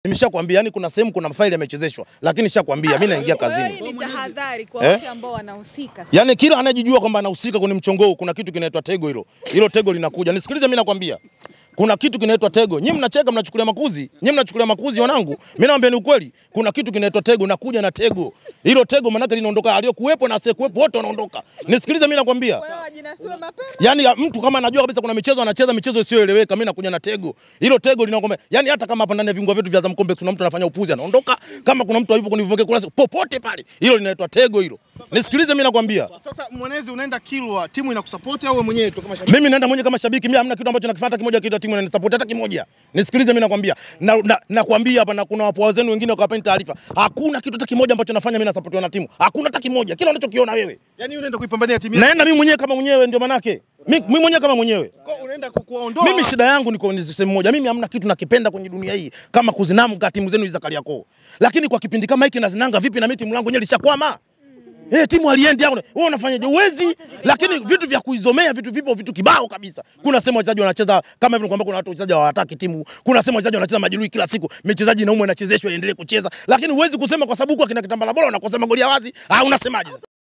Nimeshakwambia yani kuna sehemu kuna faili yamechezeshwa, lakini nishakwambia mimi naingia kazini. Ni tahadhari kwa watu ambao wanahusika. Yani kila anayejijua kwamba anahusika kwenye mchongo kuna kitu kinaitwa tego hilo. Hilo tego linakuja. Nisikilize mimi nakwambia. Kuna kitu kinaitwa tego. Nyinyi mnacheka mnachukulia makuzi. Nyinyi mnachukulia makuzi wanangu. Mimi naambia ni ukweli. Kuna kitu kinaitwa tego nakuja na tego. Hilo tego manake linaondoka aliyokuepo na asiyekuepo wote wanaondoka. Nisikilize mimi nakwambia. Wewe wajinasiwe mapema. Yani mtu kama anajua kabisa kuna michezo anacheza michezo isiyoeleweka, mimi nakuja na tego. Hilo tego linakwambia. Yani hata kama hapa ndani ya viungo vyetu vya Azam Complex kuna mtu anafanya upuzi anaondoka, kama kuna mtu hayupo kwenye viungo kula popote pale. Hilo linaitwa tego hilo. Nisikilize mimi nakwambia. Sasa Mwenezi unaenda Kilwa, timu inakusupport au wewe mwenyewe tu kama shabiki? Mimi naenda mwenyewe kama shabiki, mimi hamna kitu ambacho nakifuata kimoja kitu timu inanisupport hata kimoja. Nisikilize mimi nakwambia. Nakwambia hapa na kuna wapo wazenu wengine wakapeni taarifa. Hakuna kitu hata kimoja ambacho nafanya mimi nasupportiwa na timu. Hakuna hata kimoja. Kila unachokiona wewe. Yaani unaenda kuipambania timu yako. Naenda mimi mwenyewe kama mwenyewe ndio manake. Mimi mwenyewe kama mwenyewe. Kwa unaenda kuondoa. Mimi shida yangu niko ni sehemu moja. Mimi hamna kitu nakipenda kwenye dunia hii kama kuzinamka timu zenu hizo za Kariakoo. Lakini kwa kipindi kama hiki nazinanga vipi na mimi timu yangu yenyewe lishakwama? Timu aliendi hapo. Wewe unafanyaje? Uwezi. Lakini vitu vya kuizomea vitu vipo vitu kibao kabisa. Kuna sema wachezaji wanacheza kama hivyo kwamba kuna watu wachezaji hawataki timu. Kuna sema wachezaji wanacheza majeruhi kila siku. Mchezaji naumwe anachezeshwa endelee kucheza. Lakini uwezi kusema kwa sababu kwa kina Kitambala bora unakosa magoli ya wazi. Unasemaje?